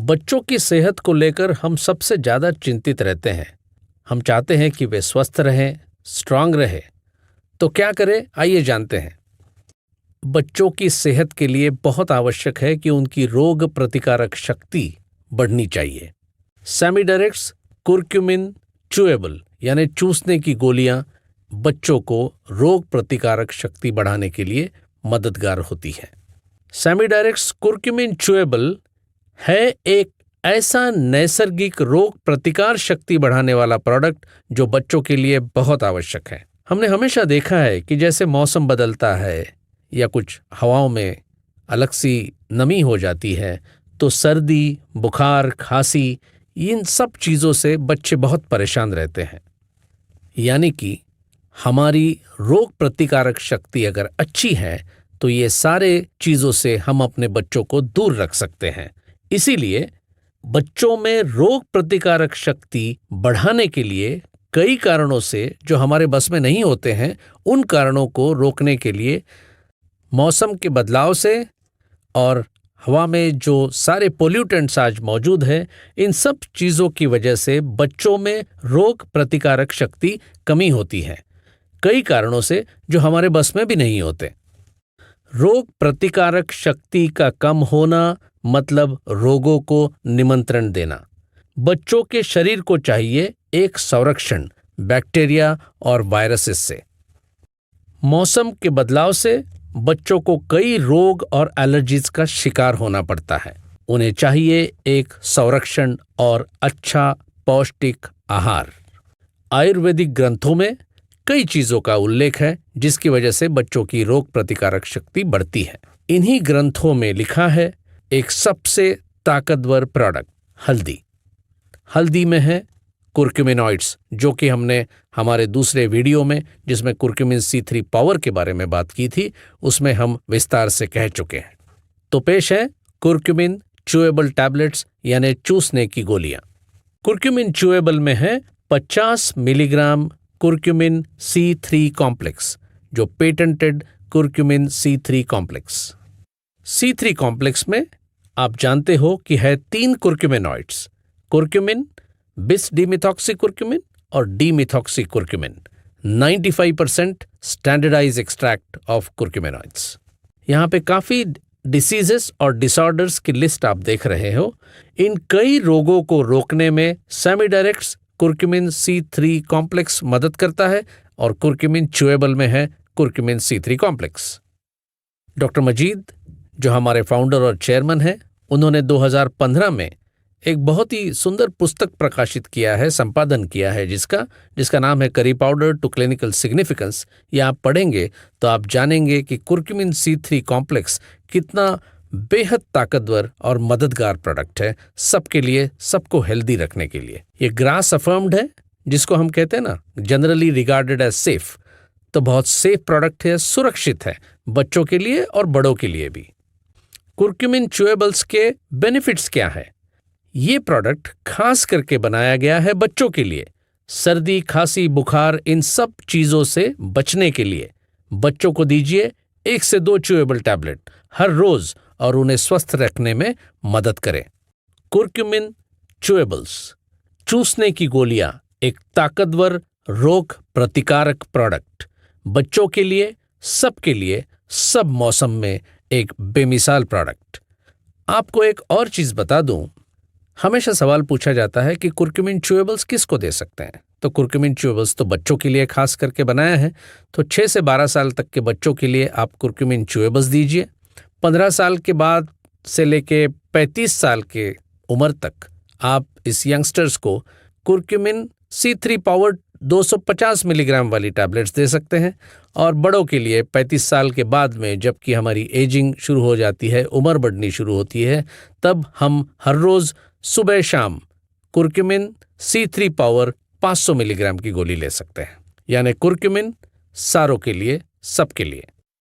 बच्चों की सेहत को लेकर हम सबसे ज़्यादा चिंतित रहते हैं। हम चाहते हैं कि वे स्वस्थ रहें, स्ट्रांग रहें। तो क्या करें, आइए जानते हैं। बच्चों की सेहत के लिए बहुत आवश्यक है कि उनकी रोग प्रतिकारक शक्ति बढ़नी चाहिए। सेमीडायरेक्स कुरक्यूमिन च्यूएबल यानी चूसने की गोलियां बच्चों को रोग प्रतिकारक शक्ति बढ़ाने के लिए मददगार होती हैं। सेमीडायरेक्स कुरक्यूमिन च्यूएबल है एक ऐसा नैसर्गिक रोग प्रतिकार शक्ति बढ़ाने वाला प्रोडक्ट जो बच्चों के लिए बहुत आवश्यक है। हमने हमेशा देखा है कि जैसे मौसम बदलता है या कुछ हवाओं में अलग सी नमी हो जाती है तो सर्दी, बुखार, खांसी, इन सब चीज़ों से बच्चे बहुत परेशान रहते हैं। यानी कि हमारी रोग प्रतिकारक शक्ति अगर अच्छी है तो ये सारे चीज़ों से हम अपने बच्चों को दूर रख सकते हैं। इसीलिए बच्चों में रोग प्रतिकारक शक्ति बढ़ाने के लिए कई कारणों से जो हमारे बस में नहीं होते हैं, उन कारणों को रोकने के लिए मौसम के बदलाव से और हवा में जो सारे पोल्यूटेंट्स आज मौजूद हैं, इन सब चीज़ों की वजह से बच्चों में रोग प्रतिकारक शक्ति कमी होती है, कई कारणों से जो हमारे बस में भी नहीं होते। रोग प्रतिकारक शक्ति का कम होना मतलब रोगों को निमंत्रण देना। बच्चों के शरीर को चाहिए एक संरक्षण बैक्टीरिया और वायरसेस से। मौसम के बदलाव से बच्चों को कई रोग और एलर्जीज का शिकार होना पड़ता है। उन्हें चाहिए एक संरक्षण और अच्छा पौष्टिक आहार। आयुर्वेदिक ग्रंथों में कई चीज़ों का उल्लेख है जिसकी वजह से बच्चों की रोग प्रतिकारक शक्ति बढ़ती है। इन्हीं ग्रंथों में लिखा है एक सबसे ताकतवर प्रोडक्ट हल्दी। हल्दी में है कुरक्यूमिनॉइड्स, जो कि हमने हमारे दूसरे वीडियो में जिसमें कुरक्यूमिन C3 पावर के बारे में बात की थी, उसमें हम विस्तार से कह चुके हैं। तो पेश है कुरक्यूमिन च्यूएबल टैबलेट्स यानी चूसने की गोलियां। कुरक्यूमिन च्यूएबल में है 50 मिलीग्राम कुरक्यूमिन C3 कॉम्प्लेक्स, जो patented कुरक्यूमिन C3 complex. C3 complex में आप जानते हो कि है 3 कुरक्यूमिनॉइड्स, कुरक्यूमिन, बिस डिमिथॉक्सीकुरक्यूमिन और डिमिथॉक्सीकुरक्यूमिन। 95% स्टैंडर्डाइज एक्सट्रैक्ट ऑफ कुरक्यूमिनॉइड्स। यहाँ पे काफ़ी डिसीजेस और डिसऑर्डर्स की लिस्ट आप देख रहे हो। इन कई रोगों को रोकने में सेमीडायरेक्स कुरक्यूमिन C3 कॉम्प्लेक्स मदद करता है और कुरक्यूमिन च्यूएबल में है कुरक्यूमिन C3 कॉम्प्लेक्स। डॉक्टर मजीद, जो हमारे फाउंडर और चेयरमैन हैं, उन्होंने 2015 में एक बहुत ही सुंदर पुस्तक प्रकाशित किया है, संपादन किया है, जिसका नाम है curry powder to clinical significance. ये आप पढ़ेंगे तो आप जानेंगे कि कुरक्यूमिन C3 कॉम्प्लेक्स कितना बेहद ताकतवर और मददगार प्रोडक्ट है सबके लिए, सबको हेल्दी रखने के लिए। ये ग्रास अफर्म्ड है, जिसको हम कहते हैं ना जनरली रिगार्डेड एज सेफ। तो बहुत सेफ प्रोडक्ट है, सुरक्षित है बच्चों के लिए और बड़ों के लिए भी। कुरक्यूमिन च्यूएबल्स के बेनिफिट्स क्या है? ये प्रोडक्ट खास करके बनाया गया है बच्चों के लिए। सर्दी, खांसी, बुखार, इन सब चीज़ों से बचने के लिए बच्चों को दीजिए 1 से 2 च्यूएबल टैबलेट हर रोज और उन्हें स्वस्थ रखने में मदद करें। कुरक्यूमिन च्यूएबल्स, चूसने की गोलियां, एक ताकतवर रोग प्रतिकारक प्रोडक्ट बच्चों के लिए, सबके लिए, सब मौसम में एक बेमिसाल प्रोडक्ट। आपको एक और चीज़ बता दूं, हमेशा सवाल पूछा जाता है कि कुरक्यूमिन च्यूएबल्स किसको दे सकते हैं। तो कुरक्यूमिन च्यूएबल्स तो बच्चों के लिए खास करके बनाया है, तो 6 से 12 साल तक के बच्चों के लिए आप कुरक्यूमिन च्यूएबल्स दीजिए। 15 साल के बाद से लेके 35 साल के उम्र तक आप इस यंगस्टर्स को कुरक्यूमिन C3 पावर 250 मिलीग्राम वाली टैबलेट्स दे सकते हैं। और बड़ों के लिए 35 साल के बाद में, जबकि हमारी एजिंग शुरू हो जाती है, उम्र बढ़नी शुरू होती है, तब हम हर रोज़ सुबह शाम कुरक्यूमिन C3 पावर 500 मिलीग्राम की गोली ले सकते हैं। यानी कुरक्यूमिन सारों के लिए, सबके लिए।